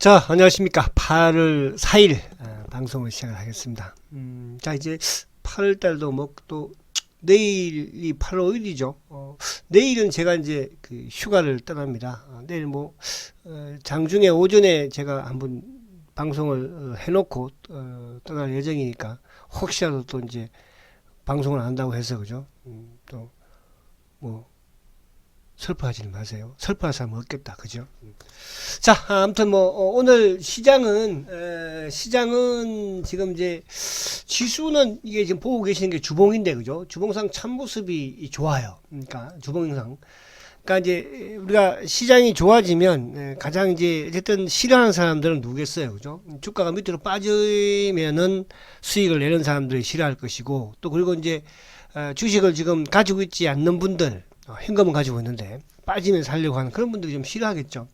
자, 안녕하십니까. 8월 4일 방송을 시작을 하겠습니다. 자, 이제 8월 달도 뭐 또 내일이 8월 5일이죠. 내일은 제가 이제 그 휴가를 떠납니다. 내일 뭐 장중에 오전에 제가 한번 방송을 해놓고 떠날 예정이니까 혹시라도 또 이제 방송을 안 한다고 해서 그죠? 또 뭐 슬퍼하지는 마세요. 슬퍼할 사람은 없겠다. 그죠? 자, 아무튼 뭐 오늘 시장은 지금 이제 지수는 이게 지금 보고 계시는 게 주봉인데 그죠? 주봉상 참모습이 좋아요. 그러니까 주봉상. 그러니까 이제 우리가 시장이 좋아지면 가장 이제 어쨌든 싫어하는 사람들은 누구겠어요, 그죠? 주가가 밑으로 빠지면은 수익을 내는 사람들이 싫어할 것이고 또 그리고 이제 주식을 지금 가지고 있지 않는 분들 현금은 가지고 있는데 빠지면 살려고 하는 그런 분들이 좀 싫어하겠죠.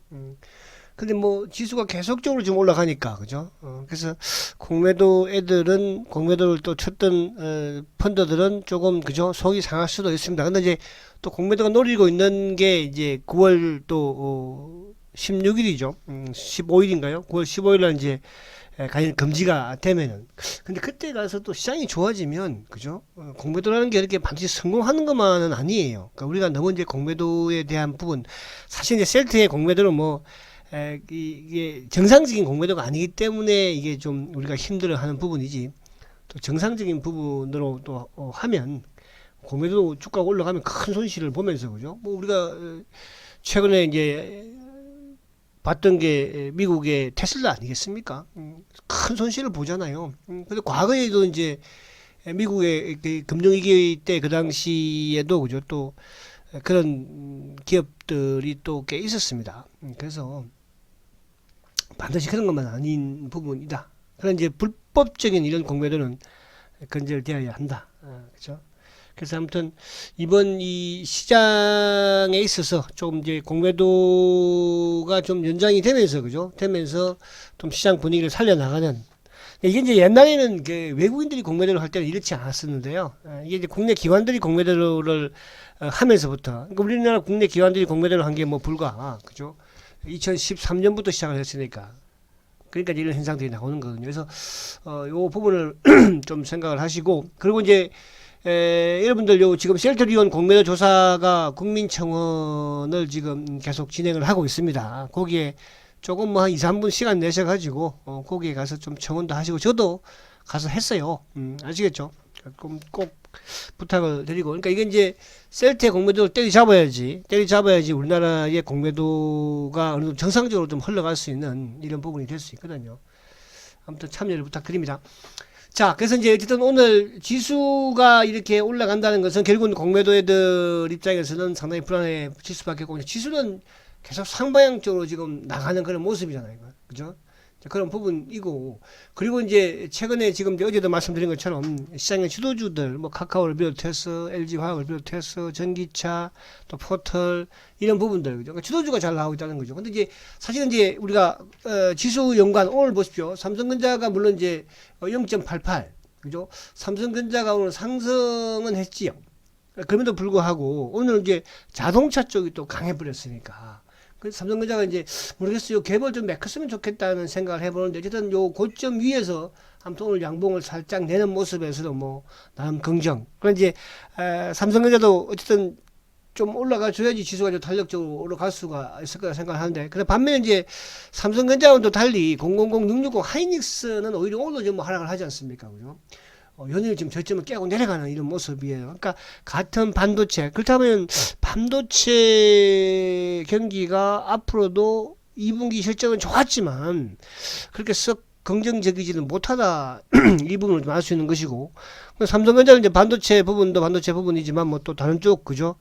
근데 뭐 지수가 계속적으로 좀 올라가니까 그죠? 그래서 공매도를 또 쳤던 펀드들은 조금 그죠? 속이 상할 수도 있습니다. 근데 이제 또 공매도가 노리고 있는 게 이제 9월 또 16일이죠. 15일인가요? 9월 15일 날 이제 가연 금지가 되면은 근데 그때 가서 또 시장이 좋아지면 그죠? 공매도라는 게 이렇게 반드시 성공하는 것만은 아니에요. 그러니까 우리가 너무 이제 공매도에 대한 부분 사실 이제 셀트의 공매도는 뭐 이게 정상적인 공매도가 아니기 때문에 이게 좀 우리가 힘들어하는 부분이지 또 정상적인 부분으로 또 하면 공매도 주가가 올라가면 큰 손실을 보면서 그죠? 뭐 우리가 최근에 이제 봤던 게 미국의 테슬라 아니겠습니까? 큰 손실을 보잖아요. 근데 과거에도 이제 미국의 그 금융위기 때 그 당시에도 그죠? 또 그런 기업들이 또 꽤 있었습니다. 그래서 반드시 그런 것만 아닌 부분이다. 그런 이제 불법적인 이런 공매도는 근절되어야 한다. 그렇죠? 그래서 아무튼 이번 이 시장에 있어서 좀 이제 공매도가 좀 연장이 되면서 그죠? 되면서 좀 시장 분위기를 살려나가는 이게 이제 옛날에는 그 외국인들이 공매도를 할 때는 이렇지 않았었는데요. 이게 이제 국내 기관들이 공매도를 하면서부터 그러니까 우리나라 국내 기관들이 공매도를 한 게 뭐 불과 그죠? 2013년부터 시작을 했으니까 그러니까 이런 현상들이 나오는 거거든요. 그래서 요 부분을 좀 생각을 하시고 그리고 이제 여러분들 요 지금 셀트리온 공매도 조사가 국민청원을 지금 계속 진행을 하고 있습니다. 거기에 조금 뭐 한 2, 3분 시간 내셔가지고 거기에 가서 좀 청원도 하시고 저도 가서 했어요. 아시겠죠? 꼭 부탁을 드리고 그러니까 이게 이제 셀트의 공매도를 때리잡아야지 우리나라의 공매도가 어느 정도 정상적으로 좀 흘러갈 수 있는 이런 부분이 될 수 있거든요. 아무튼 참여를 부탁드립니다. 자, 그래서 이제 어쨌든 오늘 지수가 이렇게 올라간다는 것은 결국은 공매도 애들 입장에서는 상당히 불안해질 수밖에 없고 지수는 계속 상방향적으로 지금 나가는 그런 모습이잖아요. 그죠? 그런 부분이고 그리고 이제 최근에 지금 이제 어제도 말씀드린 것처럼 시장의 주도주들 뭐 카카오를 비롯해서 LG화학을 비롯해서 전기차 또 포털 이런 부분들 그죠? 그러니까 주도주가 잘 나오고 있다는 거죠. 근데 이제 사실은 이제 우리가 지수 연관 오늘 보십시오. 삼성전자가 물론 이제 0.88 그죠? 삼성전자가 오늘 상승은 했지요. 그럼에도 불구하고 오늘 이제 자동차 쪽이 또 강해버렸으니까 그래서 삼성전자가 이제 모르겠어요. 갭을 좀 메꿨으면 좋겠다는 생각을 해보는데 어쨌든 요 고점 위에서 아무튼 오늘 양봉을 살짝 내는 모습에서도 뭐 나름 긍정. 그런 이제 삼성전자도 어쨌든 좀 올라가 줘야지 지수가 좀 탄력적으로 올라갈 수가 있을 거라 생각하는데 근데 반면에 이제 삼성전자와는 또 달리 000660 하이닉스는 오히려 오늘 좀 하락을 하지 않습니까? 그죠? 연일 지금 저점을 깨고 내려가는 이런 모습이에요. 그러니까 같은 반도체 그렇다면 반도체 경기가 앞으로도 2분기 실적은 좋았지만 그렇게 썩 긍정적이지는 못하다 이 부분을 좀 알 수 있는 것이고 삼성전자는 이제 반도체 부분도 반도체 부분이지만 뭐 또 다른 쪽 그죠?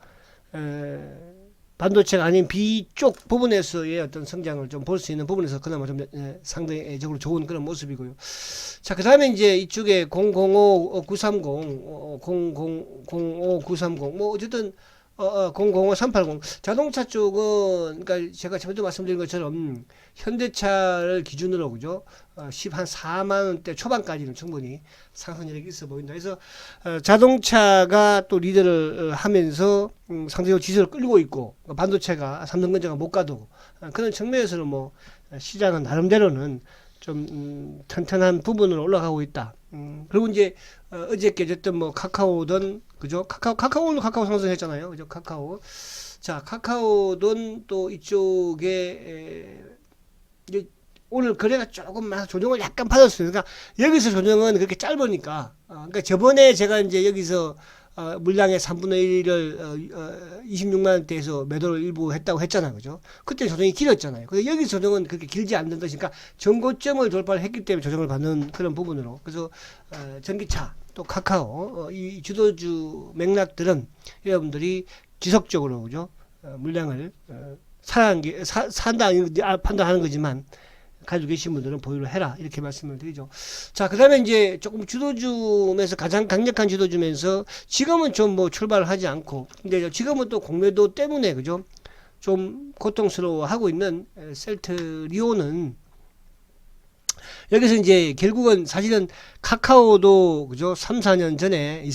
반도체가 아닌 B 쪽 부분에서의 어떤 성장을 좀 볼 수 있는 부분에서 그나마 좀 상대적으로 좋은 그런 모습이고요. 자, 그 다음에 이제 이쪽에 005930, 0005, 930, 뭐 어쨌든 005-380 자동차 쪽은 그러니까 제가 전에도 말씀드린 것처럼 현대차를 기준으로 그죠? 4만 원대 초반까지는 충분히 상승력이 있어 보인다. 그래서 자동차가 또 리드를 하면서 상대적으로 지수를 끌고 있고 반도체가 삼성전자가 못 가도 그런 측면에서는 뭐 시장은 나름대로는 좀 튼튼한 부분으로 올라가고 있다. 그리고 이제 어저께 어쨌든 뭐 카카오든 그죠? 카카오는 카카오 상승했잖아요. 그죠? 카카오. 자, 카카오든 또 이쪽에 이제 오늘 거래가 조금 조정을 약간 받았어요. 그러니까 여기서 조정은 그렇게 짧으니까 그러니까 저번에 제가 이제 여기서 물량의 3분의 1을 26만 원대에서 매도를 일부 했다고 했잖아요. 그죠? 그때 조정이 길었잖아요. 근데 여기 조정은 그렇게 길지 않는 것이니까 전고점을 돌파를 했기 때문에 조정을 받는 그런 부분으로. 그래서 전기차 또 카카오 이 주도주 맥락들은 여러분들이 지속적으로 그죠? 물량을 산다 판단하는 거지만 가지고 계신 분들은 보유를 해라 이렇게 말씀을 드리죠. 자, 그 다음에 이제 조금 주도주면서 가장 강력한 주도주면서 지금은 좀 뭐 출발을 하지 않고 근데 지금은 또 공매도 때문에 그죠 좀 고통스러워하고 있는 셀트리온은 여기서 이제 결국은 사실은 카카오도 그죠 3, 4년 전에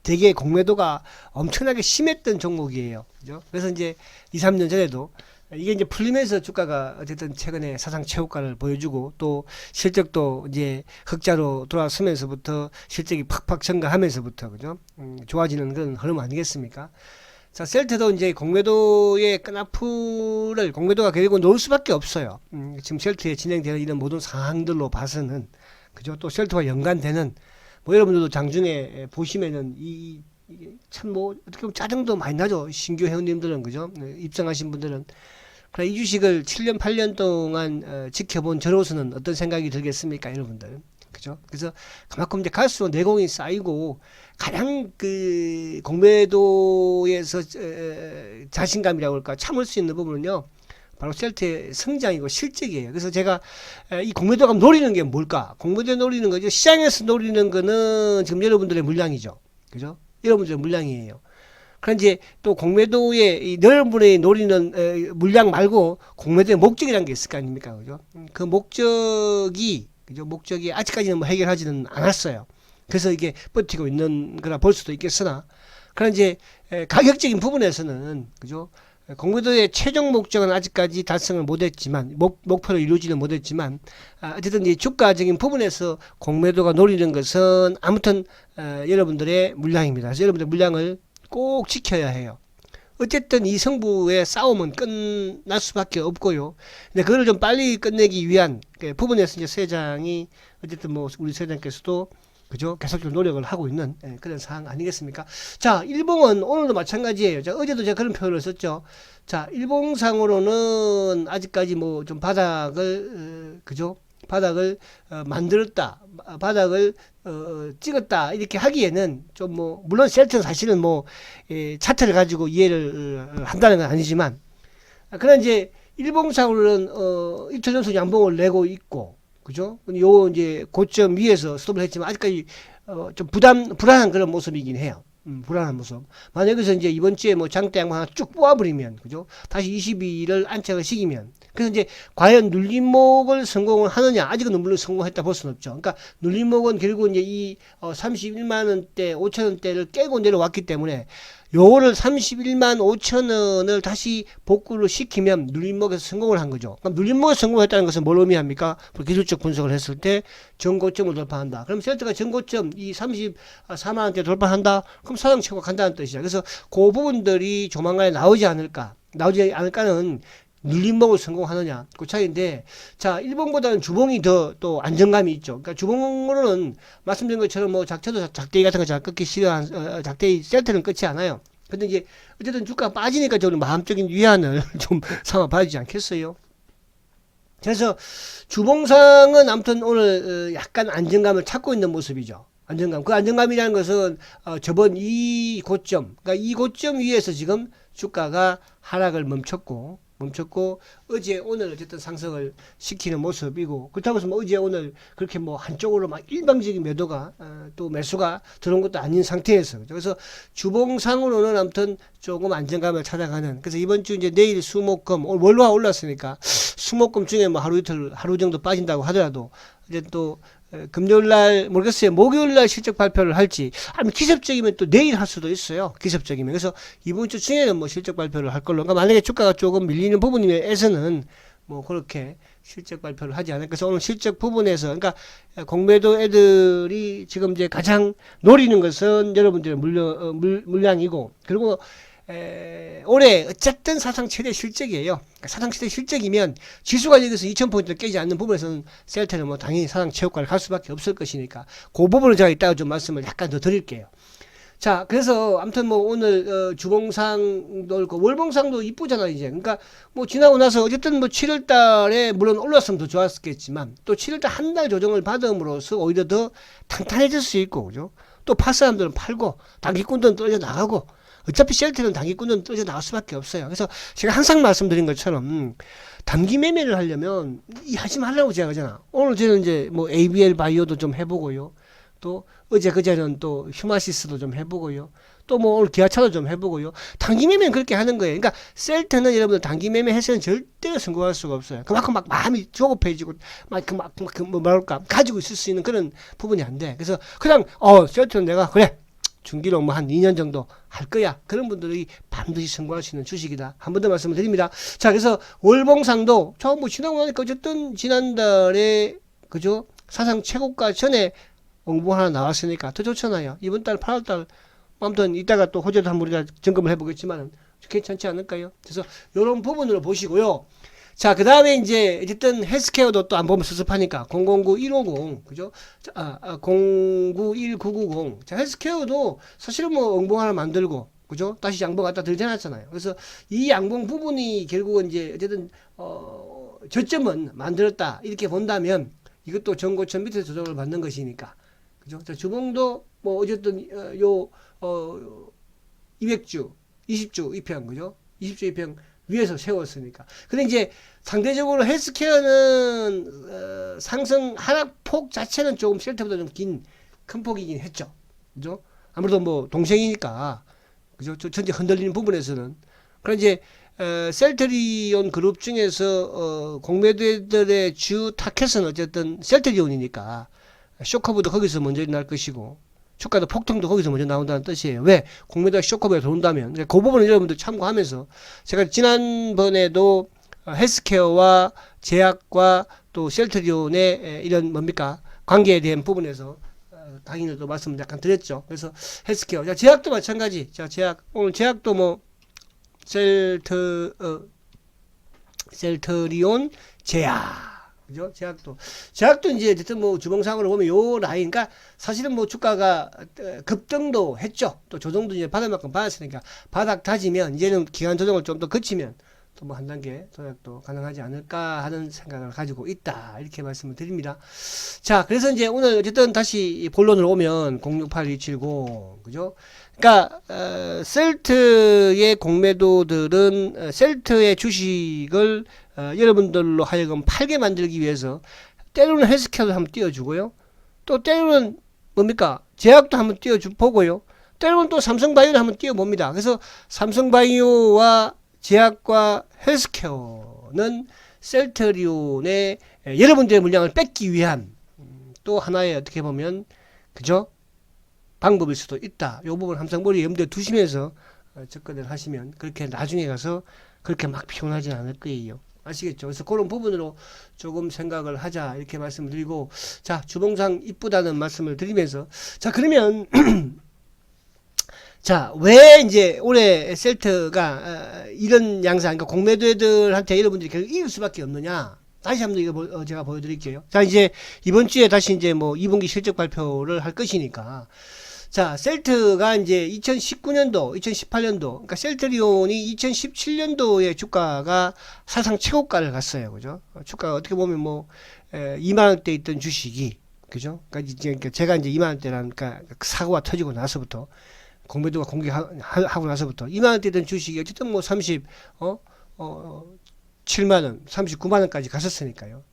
되게 공매도가 엄청나게 심했던 종목이에요. 그죠? 그래서 이제 2, 3년 전에도 이게 이제 풀리면서 주가가 어쨌든 최근에 사상 최고가를 보여주고 또 실적도 이제 흑자로 돌아서면서부터 실적이 팍팍 증가하면서부터 그죠? 좋아지는 그런 흐름 아니겠습니까? 자, 셀트도 이제 공매도의 끈앞을 공매도가 결국 놓을 수밖에 없어요. 지금 셀트에 진행되는 이런 모든 상황들로 봐서는 그죠? 또 셀트와 연관되는 뭐 여러분들도 장중에 보시면은 이게 참 뭐 어떻게 보면 짜증도 많이 나죠. 신규 회원님들은 그죠? 입장하신 분들은 그래, 이 주식을 7년, 8년 동안 지켜본 저로서는 어떤 생각이 들겠습니까, 여러분들? 그죠? 그래서 그만큼 이제 갈수록 내공이 쌓이고 가장 그 공매도에서 자신감이라고 할까 참을 수 있는 부분은요. 바로 셀트의 성장이고 실적이에요. 그래서 제가 이 공매도가 노리는 게 뭘까? 공매도 노리는 거죠. 시장에서 노리는 거는 지금 여러분들의 물량이죠. 그죠? 여러분들의 물량이에요. 그런 이제 또 공매도의 여러분이 노리는 물량 말고 공매도의 목적이라는 게 있을 거 아닙니까? 그죠? 그 목적이 그죠? 목적이 아직까지는 뭐 해결하지는 않았어요. 그래서 이게 버티고 있는 거라 볼 수도 있겠으나 그런 이제 가격적인 부분에서는 그죠? 공매도의 최종 목적은 아직까지 달성을 못했지만 목표를 이루지는 못했지만 어쨌든 이 주가적인 부분에서 공매도가 노리는 것은 아무튼 여러분들의 물량입니다. 그래서 여러분들 물량을 꼭 지켜야 해요. 어쨌든 이 승부의 싸움은 끝날 수밖에 없고요. 근데 그걸 좀 빨리 끝내기 위한 부분에서 이제 세장이 어쨌든 뭐 우리 세장께서도 그죠? 계속적으로 노력을 하고 있는 그런 상황 아니겠습니까? 자, 일봉은 오늘도 마찬가지예요. 자, 어제도 제가 그런 표현을 썼죠. 자, 일봉상으로는 아직까지 뭐 좀 바닥을 그죠? 바닥을 만들었다, 바닥을 찍었다 이렇게 하기에는 좀 뭐 물론 셀트는 사실은 뭐 차트를 가지고 이해를 한다는 건 아니지만 그런 이제 일봉상으로는 이틀 연속 양봉을 내고 있고 그죠? 요 이제 고점 위에서 스톱을 했지만 아직까지 좀 불안한 그런 모습이긴 해요. 불안한 모습. 만약 여기서 이제 이번 주에 뭐 장대 양봉 하나 쭉 뽑아버리면, 그죠? 다시 22일을 안착을 시키면. 그래서 이제 과연 눌림목을 성공을 하느냐? 아직은 물론 성공했다 볼 수는 없죠. 그러니까 눌림목은 결국 이제 이 31만원대, 5천원대를 깨고 내려왔기 때문에 요거를 31만 5천 원을 다시 복구를 시키면 눌림목에서 성공을 한 거죠. 그럼 눌림목에서 성공했다는 것은 뭘 의미합니까? 기술적 분석을 했을 때 전고점을 돌파한다. 그럼 셀트가 전고점 이 34만 원대 돌파한다. 그럼 사상 최고 간다는 뜻이죠. 그래서 그 부분들이 조만간에 나오지 않을까는 눌림목을 성공하느냐 그 차이인데 자 일본보다는 주봉이 더 또 안정감이 있죠. 그러니까 주봉으로는 말씀드린 것처럼 뭐 작대기 같은 거 잘 끊기 싫어한 작대기 셀트는 끊지 않아요. 근데 이제 어쨌든 주가 빠지니까 저는 마음적인 위안을 좀 삼아 봐야지 않겠어요. 그래서 주봉상은 아무튼 오늘 약간 안정감을 찾고 있는 모습이죠. 안정감. 그 안정감이라는 것은 저번 이 고점, 그러니까 이 고점 위에서 지금 주가가 하락을 멈췄고 멈췄고 어제 오늘 어쨌든 상승을 시키는 모습이고 그렇다고 해서 뭐 어제 오늘 그렇게 뭐 한쪽으로 막 일방적인 매도가 또 매수가 들어온 것도 아닌 상태에서 그래서 주봉상으로는 아무튼 조금 안정감을 찾아가는 그래서 이번 주 이제 내일 수목금 오늘 월화 올랐으니까 수목금 중에 뭐 하루 이틀 하루 정도 빠진다고 하더라도 이제 또 금요일 날 모르겠어요. 목요일 날 실적 발표를 할지 아니면 기습적이면 또 내일 할 수도 있어요. 기습적이면. 그래서 이번 주 중에는 뭐 실적 발표를 할 걸로. 그러니까 만약에 주가가 조금 밀리는 부분에서는 뭐 그렇게 실적 발표를 하지 않을까. 그래서 오늘 실적 부분에서 그러니까 공매도 애들이 지금 이제 가장 노리는 것은 여러분들의 물량이고 그리고 올해 어쨌든 사상 최대 실적이에요. 사상 최대 실적이면 지수가 여기서 2000포인트를 깨지 않는 부분에서는 셀트는 뭐 당연히 사상 최고가를 갈 수밖에 없을 것이니까 그 부분을 제가 이따가 좀 말씀을 약간 더 드릴게요. 자, 그래서 아무튼 뭐 오늘 주봉상도 있고 월봉상도 이쁘잖아 이제. 그러니까 뭐 지나고 나서 어쨌든 뭐 7월 달에 물론 올랐으면 더 좋았겠지만 또 7월 달 한 달 조정을 받음으로써 오히려 더 탄탄해질 수 있고 그죠? 또 팔 사람들은 팔고 단기꾼들은 떨어져 나가고 어차피 셀트는 단기꾼은 떨어져 나갈 수밖에 없어요. 그래서 제가 항상 말씀드린 것처럼 단기 매매를 하려면 하지 말라고 제가 그러잖아. 오늘 저는 이제 뭐 ABL 바이오도 좀 해보고요. 또 어제 그제는 또 휴마시스도 좀 해보고요. 또 뭐 오늘 기아차도 좀 해보고요. 단기 매매는 그렇게 하는 거예요. 그러니까 셀트는 여러분들 단기 매매 해서는 절대로 성공할 수가 없어요. 그만큼 막 마음이 조급해지고 뭐 말할까 가지고 있을 수 있는 그런 부분이 안 돼. 그래서 그냥 셀트는 내가 그래. 중기로 뭐 한 2년 정도 할 거야. 그런 분들이 반드시 성공할 수 있는 주식이다. 한 번 더 말씀을 드립니다. 자, 그래서 월봉상도 저 뭐 지나고 나니까 어쨌든 지난달에 그죠? 사상 최고가 전에 공부 하나 나왔으니까 더 좋잖아요. 이번 달 8월 달 아무튼 이따가 또 호재도 한번 우리가 점검을 해보겠지만 괜찮지 않을까요? 그래서 이런 부분으로 보시고요. 자, 그 다음에 이제, 어쨌든 헬스케어도 또 안 보면 섭섭하니까, 009150, 그죠? 091990. 자, 헬스케어도 사실은 뭐 응봉 하나 만들고, 그죠? 다시 양봉 갖다 들여놨잖아요. 그래서 이 양봉 부분이 결국은 이제, 어쨌든, 저점은 만들었다. 이렇게 본다면, 이것도 전고점 밑에서 조정을 받는 것이니까, 그죠? 자, 주봉도 뭐, 어쨌든, 200주, 20주 입평, 그죠? 20주 입평. 위에서 세웠으니까. 근데 이제 상대적으로 헬스케어는 상승 하락폭 자체는 조금 셀트보다 좀 큰 폭이긴 했죠. 그죠? 아무래도 뭐 동생이니까 그죠? 전체 흔들리는 부분에서는. 그럼 이제 셀트리온 그룹 중에서 공매도들의 주 타켓은 어쨌든 셀트리온이니까 쇼커브도 거기서 먼저 일어날 것이고 주가도 폭등도 거기서 먼저 나온다는 뜻이에요. 왜? 공매도가 쇼커브에 들어온다면. 그 부분을 여러분들 참고하면서 제가 지난번에도 헬스케어와 제약과 또 셀트리온의 이런 뭡니까? 관계에 대한 부분에서 당연히 또 말씀을 약간 드렸죠. 그래서 헬스케어. 자, 제약도 마찬가지. 자, 제약. 오늘 제약도 뭐 셀트리온 제약. 그죠? 제약도 이제 어쨌든 뭐 주봉상으로 보면 요 라인, 그러니까 사실은 뭐 주가가 급등도 했죠. 또 조정도 이제 받을 만큼 받았으니까 바닥 다지면 이제는 기간 조정을 좀 더 거치면 또 뭐 한 단계 도약도 가능하지 않을까 하는 생각을 가지고 있다. 이렇게 말씀을 드립니다. 자, 그래서 이제 오늘 어쨌든 다시 본론으로 오면 068279, 그죠? 그러니까 셀트의 공매도들은 셀트의 주식을 여러분들로 하여금 팔게 만들기 위해서 때로는 헬스케어도 한번 띄워주고요. 또 때로는 뭡니까? 제약도 한번 띄워보고요. 때로는 또 삼성바이오를 한번 띄워봅니다. 그래서 삼성바이오와 제약과 헬스케어는 셀트리온의 여러분들의 물량을 뺏기 위한 또 하나의 어떻게 보면 그죠? 방법일 수도 있다. 이 부분 항상 머리에 염두에 두시면서 접근을 하시면 그렇게 나중에 가서 그렇게 막 피곤하진 않을 거예요. 아시겠죠? 그래서 그런 부분으로 조금 생각을 하자 이렇게 말씀을 드리고, 자, 주봉상 이쁘다는 말씀을 드리면서, 자, 그러면 자, 왜 이제 올해 셀트가 이런 양상, 그러니까 공매도들한테 여러분들이 결국 이길 수밖에 없느냐? 다시 한번 이거 제가 보여드릴게요. 자, 이제 이번 주에 다시 이제 뭐 2분기 실적 발표를 할 것이니까, 자, 셀트가 이제 2019년도, 2018년도, 그러니까 셀트리온이 2017년도에 주가가 사상 최고가를 갔어요. 그죠? 주가가 어떻게 보면 뭐 2만원대 있던 주식이, 그죠? 그러니까 제가 이제 2만원대라는, 그러니까 사고가 터지고 나서부터 공매도가 공개하고 나서부터 2만원대 있던 주식이 어쨌든 뭐 30, 37만원, 39만원까지 갔었으니까요.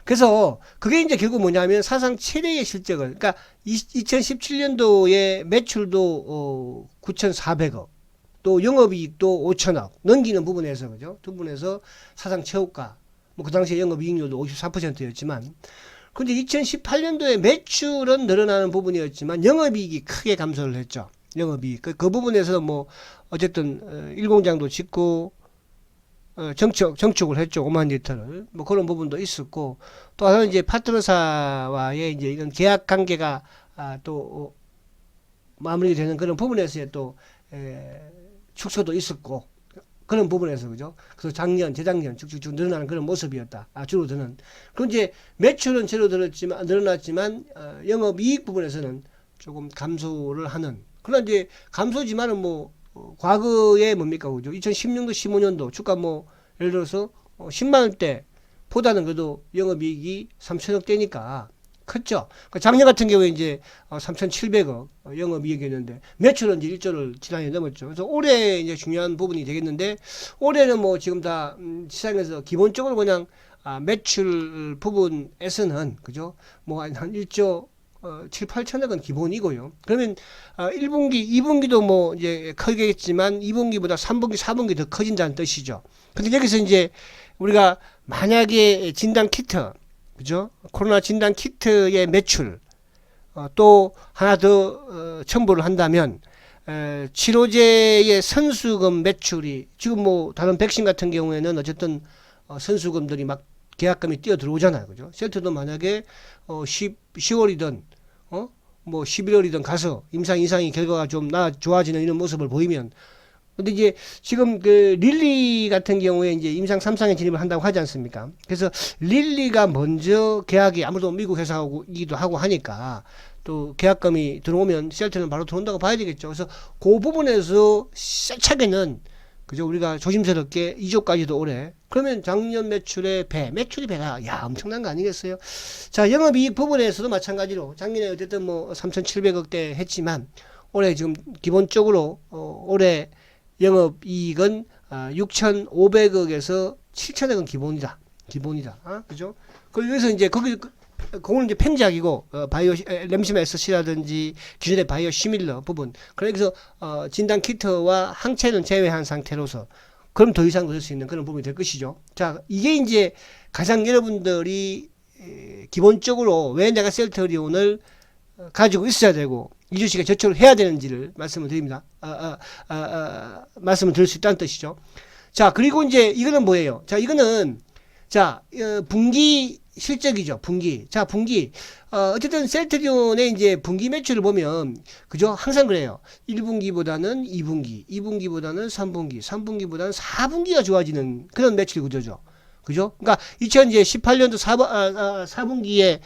그래서 그게 이제 결국 뭐냐면 사상 최대의 실적을, 그러니까 2017년도에 매출도 9,400억, 또 영업이익도 5천억 넘기는 부분에서, 그죠? 두 부분에서 사상 최고가. 뭐 그 당시에 영업이익률도 54%였지만, 근데 2018년도에 매출은 늘어나는 부분이었지만 영업이익이 크게 감소를 했죠. 영업이익. 그 부분에서 뭐 어쨌든 일공장도 짓고 정축을 했죠. 5만 리터를. 뭐 그런 부분도 있었고, 또 하나는 이제 파트너사와의 이제 이런 계약 관계가 또 마무리되는 그런 부분에서의 또 축소도 있었고, 그런 부분에서, 그죠? 그래서 작년, 재작년 쭉쭉쭉 늘어나는 그런 모습이었다. 줄어드는. 그럼 이제 매출은 늘어났지만 영업이익 부분에서는 조금 감소를 하는. 그러나 이제 감소지만은 뭐 과거에 뭡니까, 그죠? 2016년도, 15년도 주가 뭐 예를 들어서 10만 원대 보다는 그래도 영업이익이 3천억 대니까 컸죠. 그러니까 작년 같은 경우에 이제 3,700억 영업이익이었는데 매출은 이제 1조를 지난해 넘었죠. 그래서 올해 이제 중요한 부분이 되겠는데, 올해는 뭐 지금 다 시장에서 기본적으로 그냥 매출 부분에서는, 그죠? 뭐 한 1조 7, 8천억은 기본이고요. 그러면 1분기, 2분기도 뭐 이제 크겠지만 2분기보다 3분기, 4분기 더 커진다는 뜻이죠. 근데 여기서 이제 우리가 만약에 진단 키트, 그죠? 코로나 진단 키트의 매출, 또 하나 더 첨부를 한다면 치료제의 선수금 매출이, 지금 뭐 다른 백신 같은 경우에는 어쨌든 선수금들이 막 계약금이 뛰어 들어오잖아요, 그죠? 셀트도 만약에 10월이든 뭐 11월이든 가서 임상 이상의 결과가 좀 좋아지는 이런 모습을 보이면, 근데 이제 지금 그 릴리 같은 경우에 이제 임상 3상에 진입을 한다고 하지 않습니까? 그래서 릴리가 먼저 계약이, 아무래도 미국 회사이기도 하고 하니까 또 계약금이 들어오면 셀트는 바로 들어온다고 봐야 되겠죠. 그래서 그 부분에서 세차게는, 그죠? 우리가 조심스럽게 2조까지도 올해. 그러면 작년 매출의 매출이 배가, 야, 엄청난 거 아니겠어요? 자, 영업이익 부분에서도 마찬가지로 작년에 어쨌든 뭐 3,700억대 했지만 올해 지금 기본적으로 올해 영업이익은 6,500억에서 7,000억은 기본이다. 그죠? 그래서 이제 그거는 이제 팽작이고, 램시마 SC라든지 기존의 바이오 시밀러 부분. 그래서 진단 키트와 항체는 제외한 상태로서, 그럼 더 이상 넣을 수 있는 그런 부분이 될 것이죠. 자, 이게 이제 가장 여러분들이 기본적으로 왜 내가 셀트리온을 가지고 있어야 되고 이 주식에 저축을 해야 되는지를 말씀을 드립니다. 말씀을 드릴 수 있다는 뜻이죠. 자, 그리고 이제 이거는 뭐예요? 자, 이거는 분기 실적이죠. 분기. 자, 분기. 어쨌든 셀트리온의 이제 분기 매출을 보면, 그죠? 항상 그래요. 1분기보다는 2분기, 2분기보다는 3분기, 3분기보다는 4분기가 좋아지는 그런 매출 구조죠. 그죠? 그러니까 2018년도 4분기에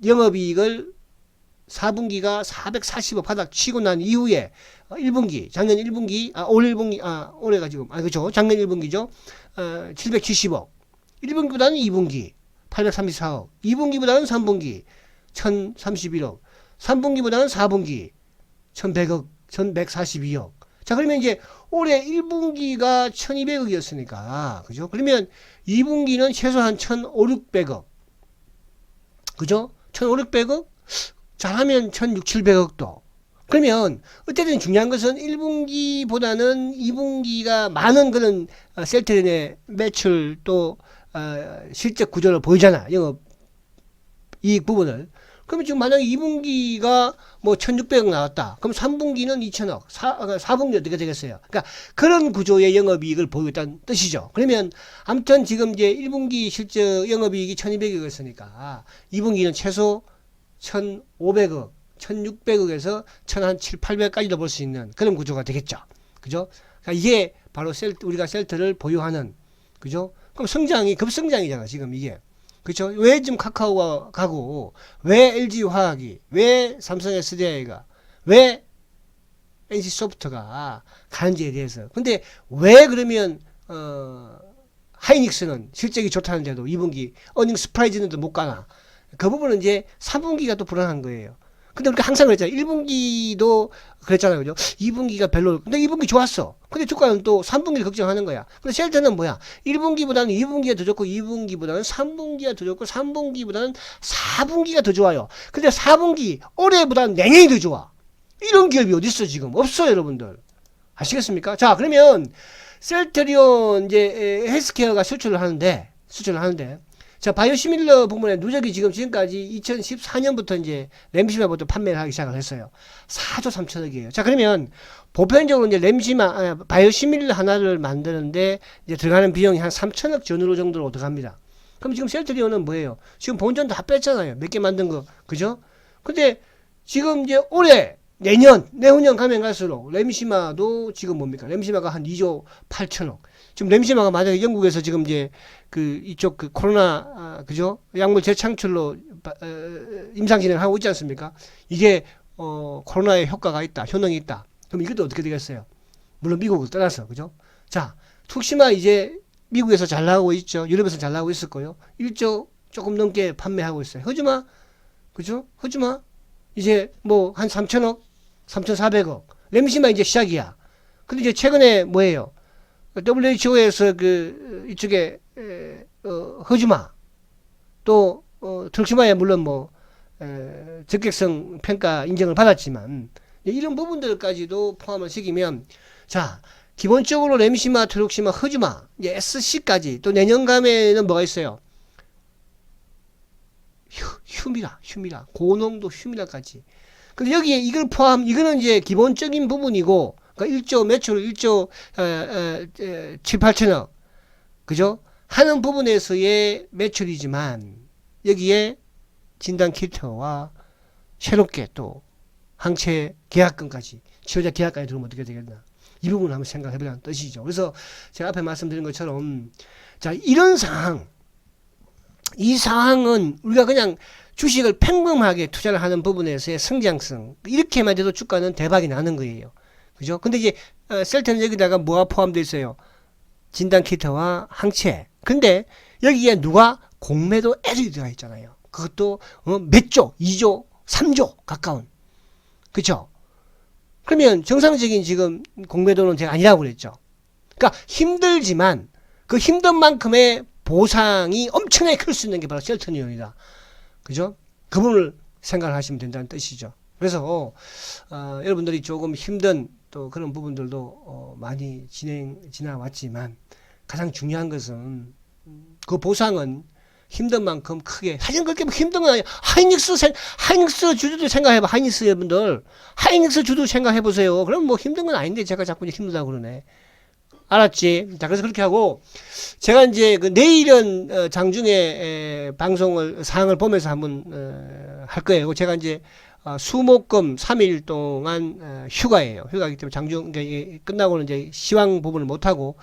영업이익을 4분기가 440억 바닥 치고 난 이후에 1분기, 작년 1분기, 올 1분기, 올해가 지금, 그죠? 작년 1분기죠. 770억. 1분기보다는 2분기, 834억. 2분기보다는 3분기, 1031억. 3분기보다는 4분기, 1100억, 1142억. 자, 그러면 이제 올해 1분기가 1200억이었으니까, 그죠? 그러면 2분기는 최소한 1500억. 그죠? 1500억? 잘하면 1600억도. 그러면 어쨌든 중요한 것은 1분기보다는 2분기가 많은 그런 셀트리온의 매출 또 실적 구조를 보이잖아. 영업 이익 부분을. 그러면 지금 만약에 2분기가 뭐 1600억 나왔다. 그럼 3분기는 2000억. 4분기 어떻게 되겠어요? 그러니까 그런 구조의 영업이익을 보이고 있다는 뜻이죠. 그러면 아무튼 지금 이제 1분기 실적 영업이익이 1200억이었으니까 2분기는 최소 1500억, 1600억에서 1700, 800까지도 볼 수 있는 그런 구조가 되겠죠. 그죠? 그러니까 이게 바로 우리가 셀트를 보유하는, 그죠? 그럼 성장이 급성장이잖아, 지금 이게. 그렇죠? 왜 지금 카카오가 가고, 왜 LG화학이, 왜 삼성 SDI가, 왜 NC소프트가 가는지에 대해서. 근데 왜 그러면 하이닉스는 실적이 좋다는데도 2분기 어닝 스프라이즈는도 못 가나? 그 부분은 이제 3분기가 또 불안한 거예요. 근데 우리가 항상 그랬잖아요. 1분기도 그랬잖아요. 그죠? 2분기가 별로, 근데 2분기 좋았어. 근데 주가는 또 3분기를 걱정하는 거야. 근데 셀트는 뭐야? 1분기보다는 2분기가 더 좋고, 2분기보다는 3분기가 더 좋고, 3분기보다는 4분기가 더 좋아요. 근데 4분기, 올해보다는 내년이 더 좋아. 이런 기업이 어딨어, 지금? 없어요, 여러분들. 아시겠습니까? 자, 그러면, 셀트리온, 이제, 헬스케어가 수출을 하는데, 자, 바이오시밀러 부분에 누적이 지금까지 2014년부터 이제 램시마부터 판매를 하기 시작을 했어요. 4조 3천억이에요. 자, 그러면 보편적으로 이제 바이오시밀러 하나를 만드는데 이제 들어가는 비용이 한 3천억 전후로 정도로 들어갑니다. 그럼 지금 셀트리온은 뭐예요? 지금 본전 다 뺐잖아요. 몇 개 만든 거. 그죠? 근데 지금 이제 올해, 내후년 가면 갈수록 램시마도 지금 뭡니까? 램시마가 한 2조 8천억. 지금 램시마가 만약에 영국에서 지금 이제 이쪽 코로나 그죠? 약물 재창출로 임상 진행하고 있지 않습니까? 이게 코로나에 효과가 있다, 효능이 있다. 그럼 이것도 어떻게 되겠어요? 물론 미국을 떠나서 그죠? 자, 툭시마 이제 미국에서 잘 나가고 있죠. 유럽에서 잘 나가고 있을 거예요. 1조 조금 넘게 판매하고 있어요. 허즈마 그죠? 허즈마 이제 뭐 한 3천억, 3,400억. 램시마 이제 시작이야. 근데 이제 최근에 뭐예요? WHO에서 이쪽에 허즈마 또 툭시마에 물론 뭐 적격성 평가 인정을 받았지만 이런 부분들까지도 포함을 시키면 자 기본적으로 램시마, 트룩시마, 허즈마 이제 SC까지 또 내년 감에는 뭐가 있어요? 휴미라 고농도 휴미라까지. 근데 여기에 이걸 이거는 이제 기본적인 부분이고, 그러니까 1조 매출 1조 7, 8천억 그죠? 하는 부분에서의 매출이지만 여기에 진단 키트와 새롭게 또 항체 계약금까지 치료자 계약까지 들어오면 어떻게 되겠나? 이 부분을 한번 생각해 보자는 뜻이죠. 그래서 제가 앞에 말씀드린 것처럼 자 이런 상황, 이 상황은 우리가 그냥 주식을 평범하게 투자를 하는 부분에서의 성장성 이렇게만 해도 주가는 대박이 나는 거예요. 그죠? 근데 이제 셀트는 여기다가 뭐가 포함되어 있어요? 진단 키트와 항체. 근데 여기에 누가 공매도 애들이 들어가 있잖아요. 그것도 몇 조, 2조, 3조 가까운. 그죠? 그러면 정상적인 지금 공매도는 제가 아니라고 그랬죠. 그러니까 힘들지만 그 힘든 만큼의 보상이 엄청나게 클 수 있는 게 바로 셀트리온이다. 그죠? 그 부분을 생각을 하시면 된다는 뜻이죠. 그래서 여러분들이 조금 힘든 또 그런 부분들도 많이 지나왔지만 가장 중요한 것은 그 보상은 힘든 만큼 크게 사실 그렇게 힘든 건 아니에요. 하이닉스 주주도 생각해봐. 하이닉스 여러분들 하이닉스 주주 생각해보세요. 그럼 뭐 힘든 건 아닌데 제가 자꾸 힘들다고 그러네. 알았지? 자, 그래서 그렇게 하고, 제가 이제 내일은 장중에 방송을, 사항을 보면서 한번 할 거예요. 제가 이제 수목금 3일 동안 휴가예요. 휴가이기 때문에 장중, 끝나고는 이제 시황 부분을 못하고,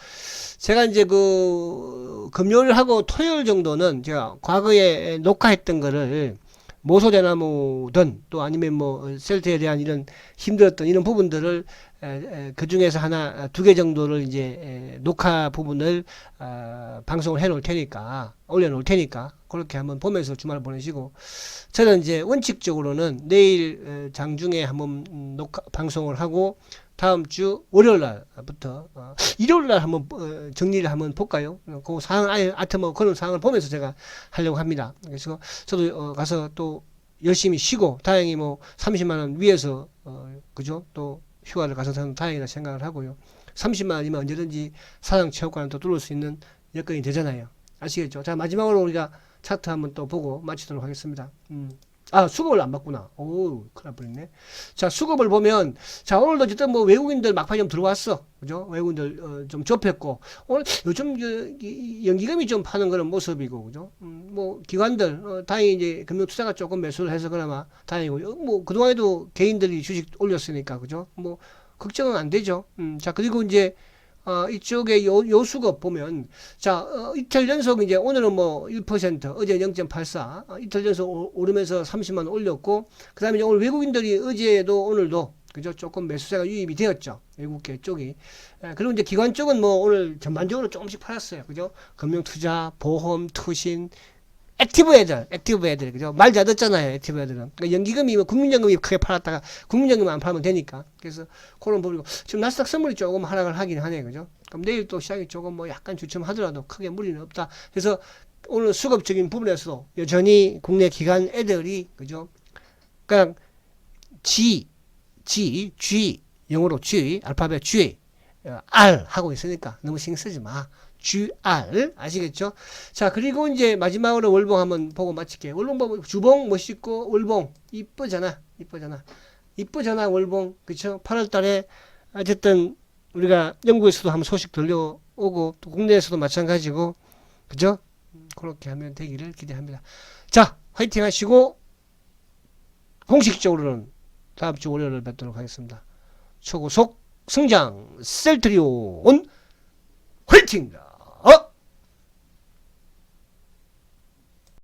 제가 이제 금요일하고 토요일 정도는 제가 과거에 녹화했던 거를 모소대나무든 또 아니면 뭐 셀트에 대한 이런 힘들었던 이런 부분들을 그 중에서 하나, 두 개 정도를 이제 녹화 부분을 방송을 해 놓을 테니까, 올려 놓을 테니까, 그렇게 한번 보면서 주말을 보내시고, 저는 이제 원칙적으로는 내일 장중에 한번 방송을 하고, 다음 주 월요일 날부터, 일요일 날 한번 정리를 한번 볼까요? 그 사항, 하여튼 뭐 그런 사항을 보면서 제가 하려고 합니다. 그래서 저도 가서 또 열심히 쉬고, 다행히 뭐 30만원 위에서, 그죠? 또 휴가를 가서 저는 다행이라 생각을 하고요. 30만원이면 언제든지 사상체육관을 또 뚫을 수 있는 여건이 되잖아요. 아시겠죠? 자, 마지막으로 우리가 차트 한번 또 보고 마치도록 하겠습니다. 수급을 안 봤구나. 오, 큰일 날 뻔했네. 자, 수급을 보면, 자, 오늘도 어쨌든 뭐 외국인들 막판에 좀 들어왔어. 그죠? 외국인들, 좀 좁혔고, 오늘 요즘 연기금이 좀 파는 그런 모습이고, 그죠? 뭐, 기관들, 다행히 이제 금융투자가 조금 매수를 해서 그나마 다행이고, 뭐, 그동안에도 개인들이 주식 올렸으니까, 그죠? 뭐, 걱정은 안 되죠. 자, 그리고 이제, 이쪽에 요 수급 보면, 자, 이틀 연속 이제 오늘은 뭐 1%, 어제 0.84, 이틀 연속 오르면서 30만 올렸고, 그 다음에 오늘 외국인들이 어제도 오늘도, 그죠? 조금 매수세가 유입이 되었죠. 외국계 쪽이. 그리고 이제 기관 쪽은 뭐 오늘 전반적으로 조금씩 팔았어요. 그죠? 금융투자, 보험, 투신, 액티브 애들, 그죠? 말 잘 듣잖아요, 액티브 애들은. 그러니까 연기금이, 국민연금이 크게 팔았다가 국민연금 안 팔면 되니까. 그래서 그런 부분이고. 지금 나스닥 선물이 조금 하락을 하긴 하네, 그죠? 그럼 내일 또 시장이 조금 뭐 약간 주춤하더라도 크게 무리는 없다. 그래서 오늘 수급적인 부분에서도 여전히 국내 기관 애들이, 그죠? 그냥 G, 영어로 G, 알파벳 G, R 하고 있으니까 너무 신경 쓰지 마. GR 아시겠죠? 자, 그리고 이제 마지막으로 월봉 한번 보고 마칠게요. 월봉 보면 주봉 멋있고 월봉 이쁘잖아 월봉. 그쵸? 8월 달에 어쨌든 우리가 영국에서도 한번 소식 들려오고 또 국내에서도 마찬가지고, 그죠? 그렇게 하면 되기를 기대합니다. 자, 화이팅 하시고 공식적으로는 다음 주 월요일에 뵙도록 하겠습니다. 초고속 성장 셀트리온 화이팅입니다.